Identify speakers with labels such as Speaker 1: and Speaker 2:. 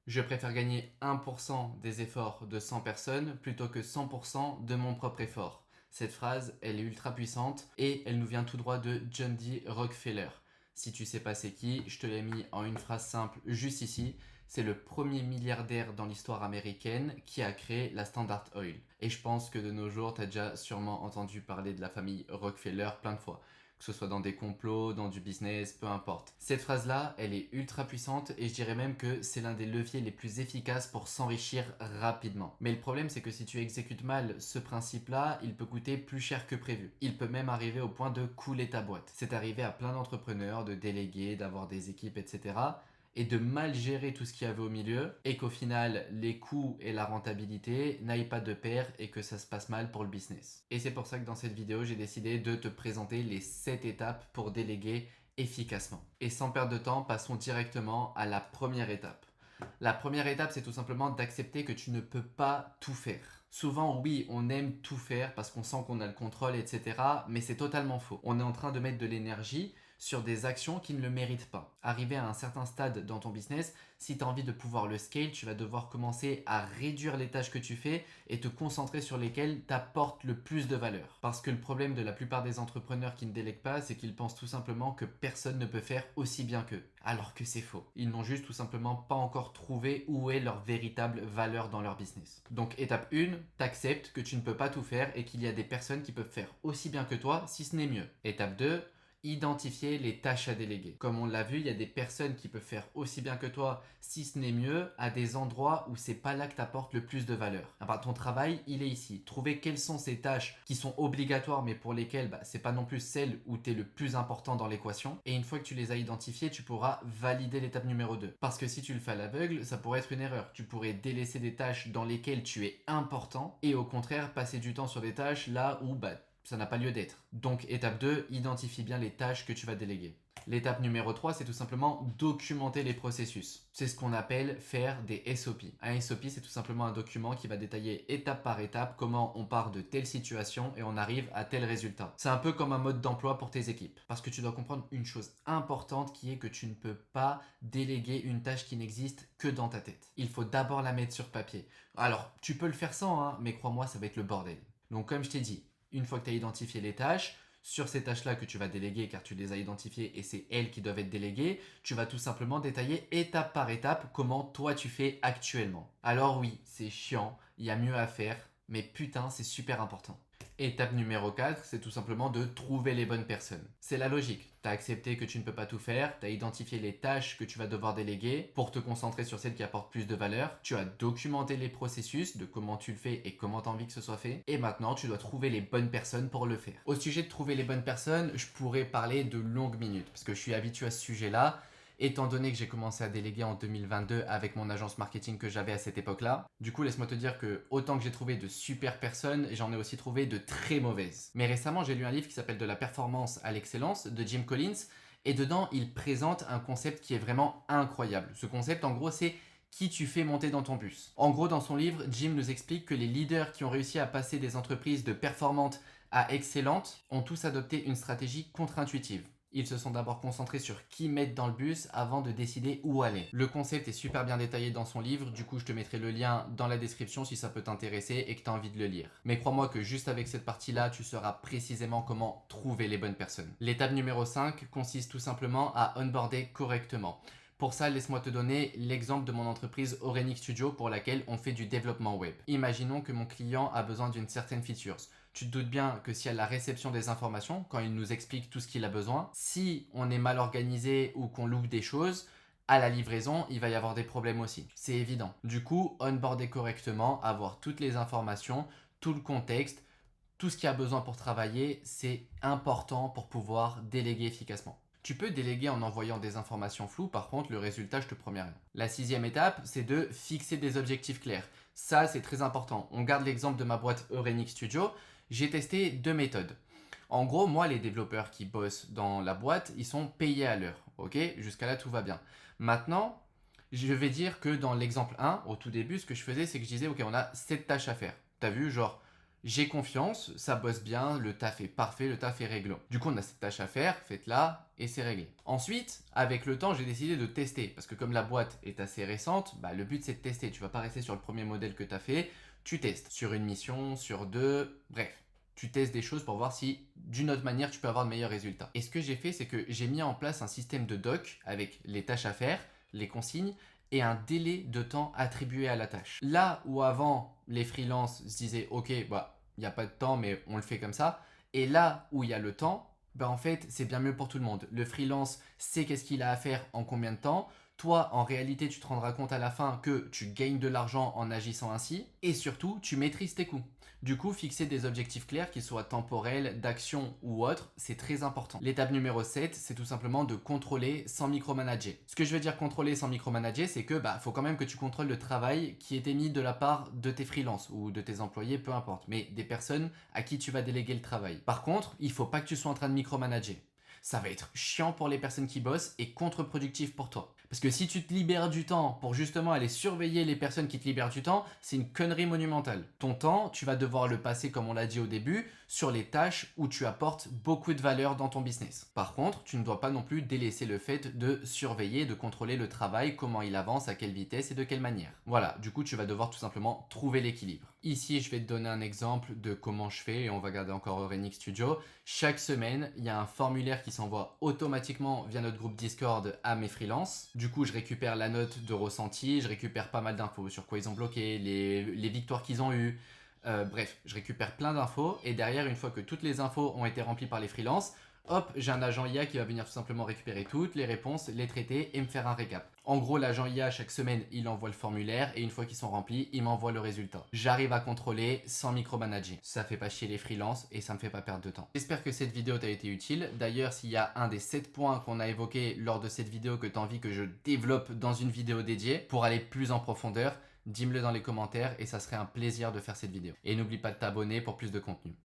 Speaker 1: Je préfère gagner 1% des efforts de 100 personnes plutôt que 100% de mon propre effort. Cette phrase, elle est ultra puissante et elle nous vient tout droit de John D. Rockefeller. Si tu sais pas c'est qui, je te l'ai mis en une phrase simple juste ici. C'est le premier milliardaire dans l'histoire américaine qui a créé la Standard Oil. Et je pense que de nos jours, tu as déjà sûrement entendu parler de la famille Rockefeller plein de fois, que ce soit dans des complots, dans du business, peu importe. Cette phrase-là, elle est ultra puissante et je dirais même que c'est l'un des leviers les plus efficaces pour s'enrichir rapidement. Mais le problème, c'est que si tu exécutes mal ce principe-là, il peut coûter plus cher que prévu. Il peut même arriver au point de couler ta boîte. C'est arrivé à plein d'entrepreneurs, de déléguer, d'avoir des équipes, etc. et de mal gérer tout ce qu'il y avait au milieu, et qu'au final, les coûts et la rentabilité n'aillent pas de pair et que ça se passe mal pour le business. Et c'est pour ça que dans cette vidéo, j'ai décidé de te présenter les 7 étapes pour déléguer efficacement. Et sans perdre de temps, passons directement à la première étape. La première étape, c'est tout simplement d'accepter que tu ne peux pas tout faire. Souvent, oui, on aime tout faire parce qu'on sent qu'on a le contrôle, etc. Mais c'est totalement faux. On est en train de mettre de l'énergie sur des actions qui ne le méritent pas. Arrivé à un certain stade dans ton business, si tu as envie de pouvoir le scale, tu vas devoir commencer à réduire les tâches que tu fais et te concentrer sur lesquelles t'apportent le plus de valeur. Parce que le problème de la plupart des entrepreneurs qui ne délèguent pas, c'est qu'ils pensent tout simplement que personne ne peut faire aussi bien qu'eux. Alors que c'est faux. Ils n'ont juste tout simplement pas encore trouvé où est leur véritable valeur dans leur business. Donc étape 1, t'acceptes que tu ne peux pas tout faire et qu'il y a des personnes qui peuvent faire aussi bien que toi, si ce n'est mieux. Étape 2, identifier les tâches à déléguer. Comme on l'a vu, il y a des personnes qui peuvent faire aussi bien que toi, si ce n'est mieux, à des endroits où c'est pas là que tu apportes le plus de valeur. Enfin, ton travail, il est ici. Trouver quelles sont ces tâches qui sont obligatoires mais pour lesquelles c'est pas non plus celles où tu es le plus important dans l'équation. Et une fois que tu les as identifiées, tu pourras valider l'étape numéro 2. Parce que si tu le fais à l'aveugle, ça pourrait être une erreur. Tu pourrais délaisser des tâches dans lesquelles tu es important et au contraire passer du temps sur des tâches là où ça n'a pas lieu d'être. Donc étape 2, identifie bien les tâches que tu vas déléguer. L'étape numéro 3, c'est tout simplement documenter les processus. C'est ce qu'on appelle faire des SOP. Un SOP, c'est tout simplement un document qui va détailler étape par étape comment on part de telle situation et on arrive à tel résultat. C'est un peu comme un mode d'emploi pour tes équipes. Parce que tu dois comprendre une chose importante qui est que tu ne peux pas déléguer une tâche qui n'existe que dans ta tête. Il faut d'abord la mettre sur papier. Alors, tu peux le faire sans, mais crois-moi, ça va être le bordel. Donc comme je t'ai dit, une fois que tu as identifié les tâches, sur ces tâches-là que tu vas déléguer car tu les as identifiées et c'est elles qui doivent être déléguées, tu vas tout simplement détailler étape par étape comment toi tu fais actuellement. Alors oui, c'est chiant, il y a mieux à faire, mais putain, c'est super important. Étape numéro 4, c'est tout simplement de trouver les bonnes personnes. C'est la logique. Tu as accepté que tu ne peux pas tout faire, tu as identifié les tâches que tu vas devoir déléguer pour te concentrer sur celles qui apportent plus de valeur, tu as documenté les processus de comment tu le fais et comment tu as envie que ce soit fait, et maintenant tu dois trouver les bonnes personnes pour le faire. Au sujet de trouver les bonnes personnes, je pourrais parler de longues minutes parce que je suis habitué à ce sujet-là. Étant donné que j'ai commencé à déléguer en 2022 avec mon agence marketing que j'avais à cette époque-là, du coup laisse-moi te dire que autant que j'ai trouvé de super personnes, j'en ai aussi trouvé de très mauvaises. Mais récemment j'ai lu un livre qui s'appelle De la performance à l'excellence de Jim Collins et dedans il présente un concept qui est vraiment incroyable. Ce concept en gros c'est qui tu fais monter dans ton bus. En gros dans son livre, Jim nous explique que les leaders qui ont réussi à passer des entreprises de performantes à excellentes ont tous adopté une stratégie contre-intuitive. Ils se sont d'abord concentrés sur qui mettre dans le bus avant de décider où aller. Le concept est super bien détaillé dans son livre, du coup je te mettrai le lien dans la description si ça peut t'intéresser et que tu as envie de le lire. Mais crois-moi que juste avec cette partie-là, tu sauras précisément comment trouver les bonnes personnes. L'étape numéro 5 consiste tout simplement à onboarder correctement. Pour ça, laisse-moi te donner l'exemple de mon entreprise Orenic Studio pour laquelle on fait du développement web. Imaginons que mon client a besoin d'une certaine feature. Tu te doutes bien que si à la réception des informations, quand il nous explique tout ce qu'il a besoin, si on est mal organisé ou qu'on loupe des choses, à la livraison, il va y avoir des problèmes aussi. C'est évident. Du coup, onboarder correctement, avoir toutes les informations, tout le contexte, tout ce qu'il y a besoin pour travailler, c'est important pour pouvoir déléguer efficacement. Tu peux déléguer en envoyant des informations floues, par contre le résultat je te promets rien. La 6e étape, c'est de fixer des objectifs clairs. Ça c'est très important. On garde l'exemple de ma boîte Orenic Studio. J'ai testé 2 méthodes. En gros, moi les développeurs qui bossent dans la boîte, ils sont payés à l'heure. Ok, jusqu'à là tout va bien. Maintenant, je vais dire que dans l'exemple 1, au tout début, ce que je faisais, c'est que je disais ok, on a 7 tâches à faire. T'as vu, genre j'ai confiance, ça bosse bien, le taf est parfait, le taf est réglo. Du coup, on a cette tâche à faire, faites-la et c'est réglé. Ensuite, avec le temps, j'ai décidé de tester parce que comme la boîte est assez récente, le but c'est de tester. Tu vas pas rester sur le premier modèle que tu as fait, tu testes sur une mission, sur deux, bref. Tu testes des choses pour voir si d'une autre manière tu peux avoir de meilleurs résultats. Et ce que j'ai fait, c'est que j'ai mis en place un système de doc avec les tâches à faire, les consignes et un délai de temps attribué à la tâche. Là où avant les freelances se disaient ok, il n'y a pas de temps mais on le fait comme ça, et là où il y a le temps, en fait c'est bien mieux pour tout le monde. Le freelance sait qu'est-ce qu'il a à faire en combien de temps. Toi, en réalité, tu te rendras compte à la fin que tu gagnes de l'argent en agissant ainsi et surtout, tu maîtrises tes coûts. Du coup, fixer des objectifs clairs, qu'ils soient temporels, d'action ou autres, c'est très important. L'étape numéro 7, c'est tout simplement de contrôler sans micromanager. Ce que je veux dire contrôler sans micromanager, c'est que faut quand même que tu contrôles le travail qui est émis de la part de tes freelances ou de tes employés, peu importe, mais des personnes à qui tu vas déléguer le travail. Par contre, il ne faut pas que tu sois en train de micromanager. Ça va être chiant pour les personnes qui bossent et contre-productif pour toi. Parce que si tu te libères du temps pour justement aller surveiller les personnes qui te libèrent du temps, c'est une connerie monumentale. Ton temps, tu vas devoir le passer, comme on l'a dit au début, sur les tâches où tu apportes beaucoup de valeur dans ton business. Par contre, tu ne dois pas non plus délaisser le fait de surveiller, de contrôler le travail, comment il avance, à quelle vitesse et de quelle manière. Voilà, du coup, tu vas devoir tout simplement trouver l'équilibre. Ici, je vais te donner un exemple de comment je fais et on va garder encore Renix Studio. Chaque semaine, il y a un formulaire qui s'envoie automatiquement via notre groupe Discord à mes freelances. Du coup, je récupère la note de ressenti, je récupère pas mal d'infos sur quoi ils ont bloqué, les victoires qu'ils ont eues. Bref, je récupère plein d'infos et derrière, une fois que toutes les infos ont été remplies par les freelances, hop, j'ai un agent IA qui va venir tout simplement récupérer toutes les réponses, les traiter et me faire un récap. En gros, l'agent IA, chaque semaine, il envoie le formulaire et une fois qu'ils sont remplis, il m'envoie le résultat. J'arrive à contrôler sans micromanager. Ça fait pas chier les freelances et ça me fait pas perdre de temps. J'espère que cette vidéo t'a été utile. D'ailleurs, s'il y a un des 7 points qu'on a évoqués lors de cette vidéo que tu as envie que je développe dans une vidéo dédiée pour aller plus en profondeur, dis-le dans les commentaires et ça serait un plaisir de faire cette vidéo. Et n'oublie pas de t'abonner pour plus de contenu.